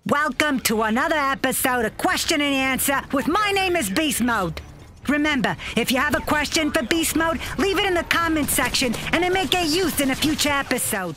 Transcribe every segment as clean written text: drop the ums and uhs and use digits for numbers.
Welcome to another episode of Question and Answer with My Name is Beastmode. Remember, if you have a question for Beastmode, leave it in the comment section and it may get used in a future episode.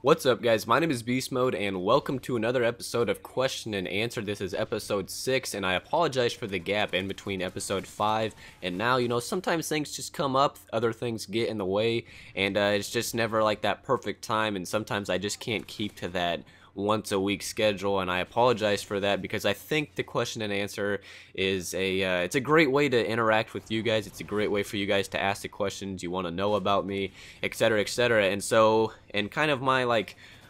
What's up, guys? My name is Beastmode and welcome to another episode of Question and Answer. This is episode 6 and I apologize for the gap in between episode 5 and now. You know, sometimes things just come up, other things get in the way, and it's just never like that perfect time, and sometimes I just can't keep to that once a week schedule, and I apologize for that because I think the question and answer is it's a great way to interact with you guys. It's a great way for you guys to ask the questions you want to know about me, etc., etc. And so, and kind of my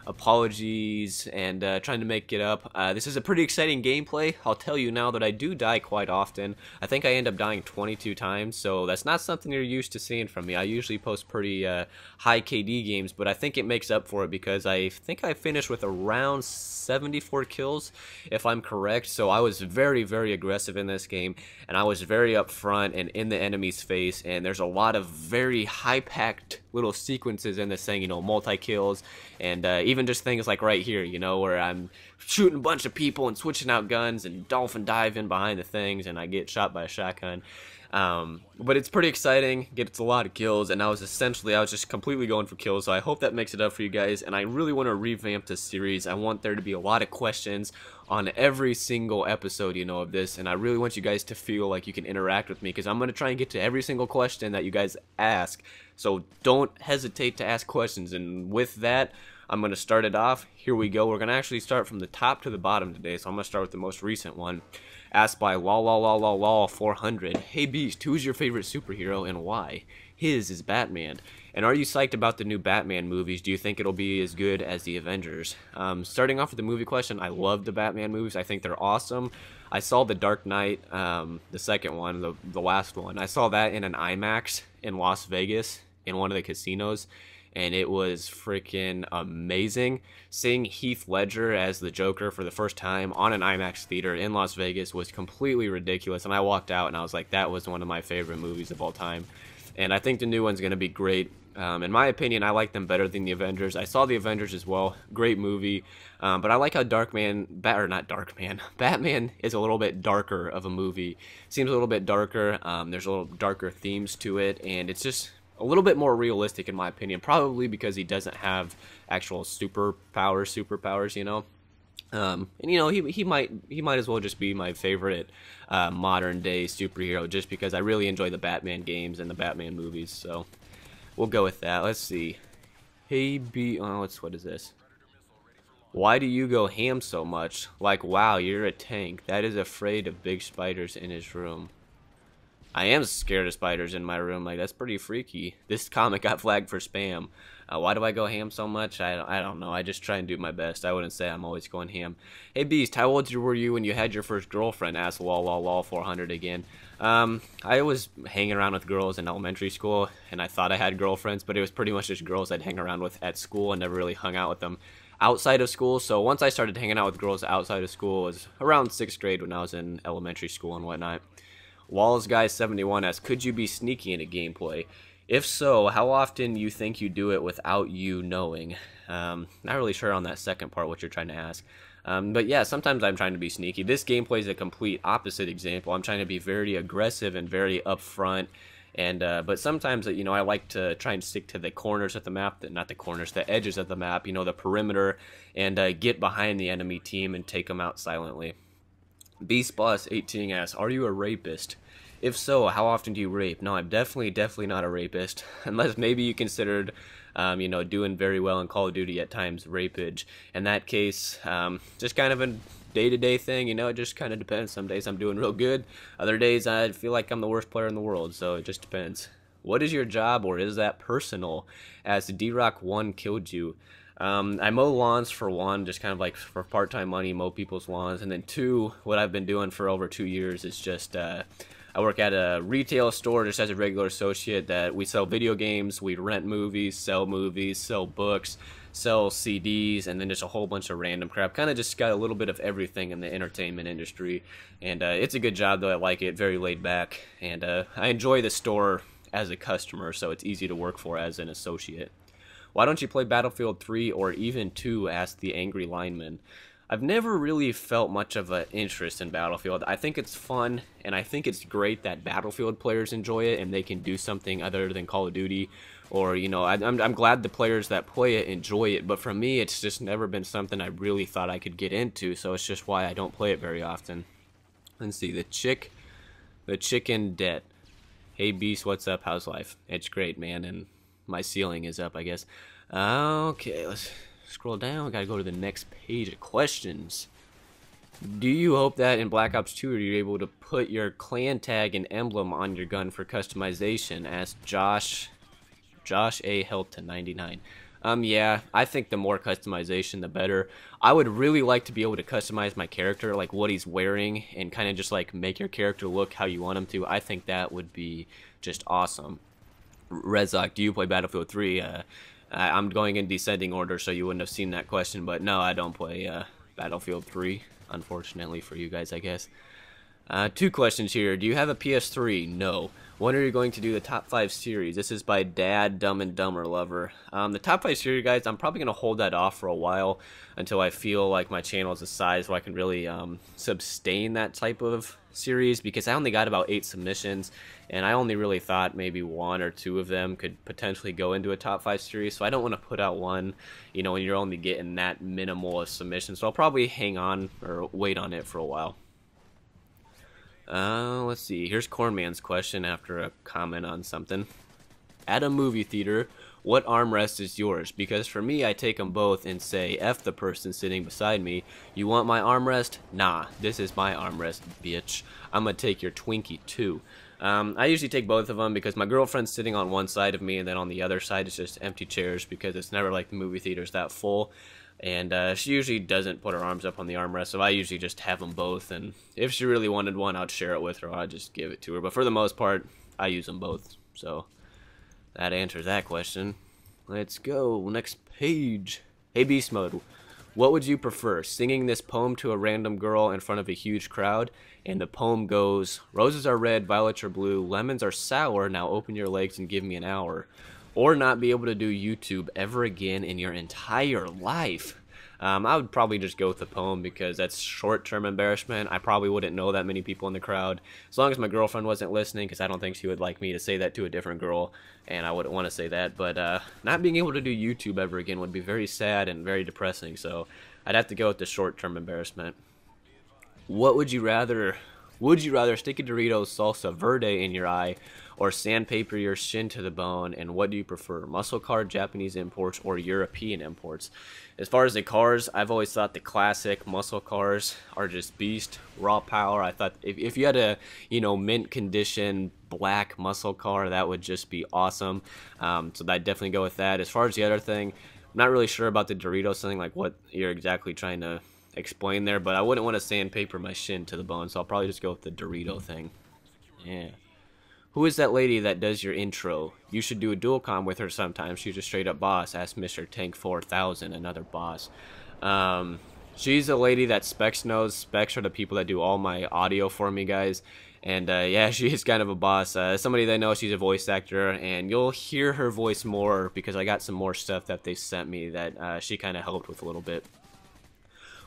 apologies and trying to make it up. This is a pretty exciting gameplay. I'll tell you now that I do die quite often. I think I end up dying 22 times, so that's not something you're used to seeing from me. I usually post pretty high KD games, but I think it makes up for it because I think I finished with around 74 kills, if I'm correct. So I was very, very aggressive in this game, and I was very upfront and in the enemy's face, and there's a lot of very high-packed little sequences in this thing, you know, multi-kills, and even just things like right here, you know, where I'm shooting a bunch of people and switching out guns and dolphin diving behind the things and I get shot by a shotgun. But it's pretty exciting, gets a lot of kills, and I was just completely going for kills, so I hope that makes it up for you guys, and I really want to revamp this series. I want there to be a lot of questions on every single episode, you know, of this, and I really want you guys to feel like you can interact with me, because I'm going to try and get to every single question that you guys ask, so don't hesitate to ask questions. And with that, I'm going to start it off. Here we go. We're going to actually start from the top to the bottom today, so I'm going to start with the most recent one. Asked by lol400. Hey Beast, who's your favorite superhero and why? His is Batman. And are you psyched about the new Batman movies? Do you think it'll be as good as the Avengers? Starting off with the movie question, I love the Batman movies. I think they're awesome. I saw The Dark Knight, the second one, the last one. I saw that in an IMAX in Las Vegas in one of the casinos, and it was freaking amazing. Seeing Heath Ledger as the Joker for the first time on an IMAX theater in Las Vegas was completely ridiculous, and I walked out and I was like, that was one of my favorite movies of all time. And I think the new one's going to be great. In my opinion, I like them better than the Avengers. I saw the Avengers as well. Great movie. But I like how Batman is a little bit darker of a movie. Seems a little bit darker. There's a little darker themes to it, and it's just a little bit more realistic in my opinion, probably because he doesn't have actual superpowers, you know. And you know, he might as well just be my favorite modern day superhero, just because I really enjoy the Batman games and the Batman movies. So we'll go with that. Let's see. Hey what is this? Why do you go ham so much? Like, wow, you're a tank that is afraid of big spiders in his room. I am scared of spiders in my room. Like, that's pretty freaky. This comment got flagged for spam. Why do I go ham so much? I don't know. I just try and do my best. I wouldn't say I'm always going ham. Hey Beast, how old were you when you had your first girlfriend? Asked lol400 again. I was hanging around with girls in elementary school, and I thought I had girlfriends, but it was pretty much just girls I'd hang around with at school and never really hung out with them outside of school. So once I started hanging out with girls outside of school, it was around 6th grade when I was in elementary school and whatnot. WallsGuy71 asks, could you be sneaky in a gameplay? If so, how often you think you do it without you knowing? Not really sure on that second part what you're trying to ask. But yeah, sometimes I'm trying to be sneaky. This gameplay is a complete opposite example. I'm trying to be very aggressive and very upfront. And but sometimes, you know, I like to try and stick to the corners of the map, not the corners, the edges of the map, you know, the perimeter, and get behind the enemy team and take them out silently. BeastBoss18 asks, are you a rapist? If so, how often do you rape? No, I'm definitely not a rapist. Unless maybe you considered, you know, doing very well in Call of Duty at times, rapage. In that case, just kind of a day-to-day thing, you know, it just kind of depends. Some days I'm doing real good. Other days I feel like I'm the worst player in the world, so it just depends. What is your job, or is that personal? As D-Rock1 killed you. I mow lawns for one, just kind of like for part-time money, mow people's lawns. And then two, what I've been doing for over 2 years is just, I work at a retail store just as a regular associate that we sell video games, we rent movies, sell books, sell CDs, and then just a whole bunch of random crap. Kind of just got a little bit of everything in the entertainment industry. And it's a good job though, I like it, very laid back. And I enjoy the store as a customer, so it's easy to work for as an associate. Why don't you play Battlefield 3 or even 2? Asked the angry lineman. I've never really felt much of an interest in Battlefield. I think it's fun, and I think it's great that Battlefield players enjoy it, and they can do something other than Call of Duty. Or, you know, I'm glad the players that play it enjoy it, but for me, it's just never been something I really thought I could get into, so it's just why I don't play it very often. Let's see, the chicken debt. Hey, Beast, what's up? How's life? It's great, man, and my ceiling is up, I guess. Okay, let's scroll down. Gotta go to the next page of questions. Do you hope that in Black Ops 2 you're able to put your clan tag and emblem on your gun for customization? Asked Josh A. Helton 99. Yeah, I think the more customization, the better. I would really like to be able to customize my character, like what he's wearing, and kind of just like make your character look how you want him to. I think that would be just awesome. Rezok, do you play Battlefield 3? I'm going in descending order, so you wouldn't have seen that question, but no, I don't play Battlefield 3, unfortunately for you guys, I guess. 2 questions here. Do you have a PS3? No. When are you going to do the top 5 series? This is by Dad Dumb and Dumber Lover. The top 5 series, guys, I'm probably going to hold that off for a while until I feel like my channel is a size where I can really sustain that type of series, because I only got about 8 submissions, and I only really thought maybe 1 or 2 of them could potentially go into a top 5 series, so I don't want to put out one, you know, when you're only getting that minimal of submissions, so I'll probably hang on or wait on it for a while. Let's see. Here's Cornman's question after a comment on something. At a movie theater, what armrest is yours? Because for me, I take them both and say, F the person sitting beside me. You want my armrest? Nah, this is my armrest, bitch. I'm gonna take your Twinkie too. I usually take both of them because my girlfriend's sitting on one side of me, and then on the other side is just empty chairs, because it's never like the movie theater's that full. And she usually doesn't put her arms up on the armrest, so I usually just have them both. And if she really wanted one, I'd share it with her, or I'd just give it to her. But for the most part, I use them both. So that answers that question. Let's go. Next page. Hey, Beastmode. What would you prefer? Singing this poem to a random girl in front of a huge crowd, and the poem goes, roses are red, violets are blue, lemons are sour, now open your legs and give me an hour. Or not be able to do YouTube ever again in your entire life. I would probably just go with the poem, because that's short-term embarrassment. I probably wouldn't know that many people in the crowd, as long as my girlfriend wasn't listening, because I don't think she would like me to say that to a different girl, and I wouldn't want to say that. But not being able to do YouTube ever again would be very sad and very depressing, so I'd have to go with the short-term embarrassment. What would you rather? Would you rather stick a Doritos salsa verde in your eye, or sandpaper your shin to the bone? And what do you prefer, muscle car, Japanese imports, or European imports? As far as the cars, I've always thought the classic muscle cars are just beast, raw power. I thought if you had a, you know, mint condition black muscle car, that would just be awesome. So I'd definitely go with that. As far as the other thing, I'm not really sure about the Doritos thing, like what you're exactly trying to explain there, but I wouldn't want to sandpaper my shin to the bone, so I'll probably just go with the Dorito thing. Yeah. Who is that lady that does your intro? You should do a dual com with her sometime. She's a straight up boss. Ask Mr. Tank 4000, another boss. She's a lady that Specs knows. Specs are the people that do all my audio for me, guys. And yeah, she is kind of a boss. Somebody they know, she's a voice actor, and you'll hear her voice more because I got some more stuff that they sent me that she kind of helped with a little bit.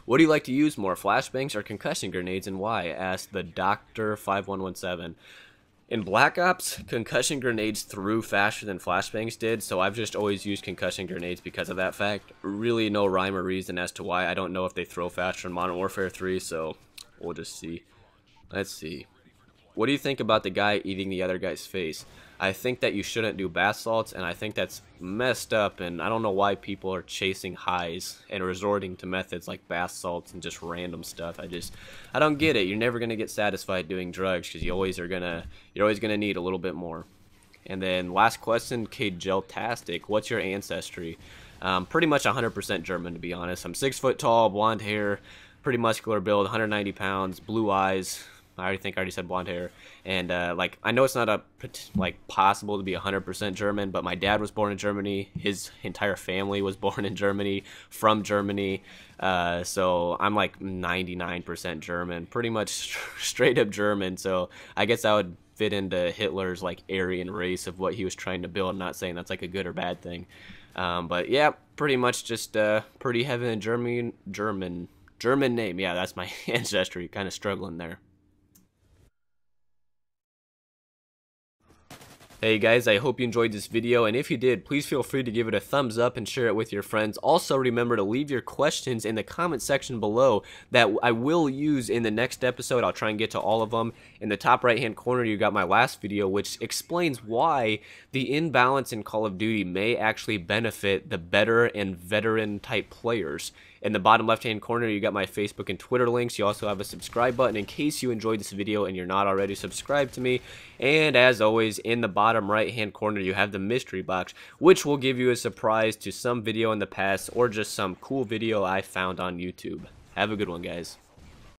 What do you like to use more, flashbangs or concussion grenades, and why? Asked the Doctor 5117. In Black Ops, concussion grenades threw faster than flashbangs did, so I've just always used concussion grenades because of that fact. Really no rhyme or reason as to why. I don't know if they throw faster in Modern Warfare 3, so we'll just see. Let's see. What do you think about the guy eating the other guy's face? I think that you shouldn't do bath salts, and I think that's messed up, and I don't know why people are chasing highs and resorting to methods like bath salts and just random stuff. I don't get it. You're never gonna get satisfied doing drugs, because you're always gonna need a little bit more. And then last question, Kjeltastic, what's your ancestry? Pretty much 100% German, to be honest. I'm 6 foot tall, blonde hair, pretty muscular build, 190 pounds, blue eyes. I already said blonde hair, and like, I know it's not possible to be 100% German, but my dad was born in Germany. His entire family was born in Germany, from Germany. So I'm like 99% German, pretty much straight up German. So I guess I would fit into Hitler's like Aryan race of what he was trying to build. I'm not saying that's like a good or bad thing, but yeah, pretty much just pretty heavy in German German name. Yeah, that's my ancestry. Kind of struggling there. Hey guys, I hope you enjoyed this video, and if you did, please feel free to give it a thumbs up and share it with your friends. Also, remember to leave your questions in the comment section below that I will use in the next episode. I'll try and get to all of them. In the top right hand corner, you got my last video, which explains why the imbalance in Call of Duty may actually benefit the better and veteran type players. In the bottom left hand corner, you got my Facebook and Twitter links. You also have a subscribe button in case you enjoyed this video and you're not already subscribed to me. And as always, in the bottom right hand corner, you have the mystery box, which will give you a surprise to some video in the past or just some cool video I found on YouTube. Have a good one, guys.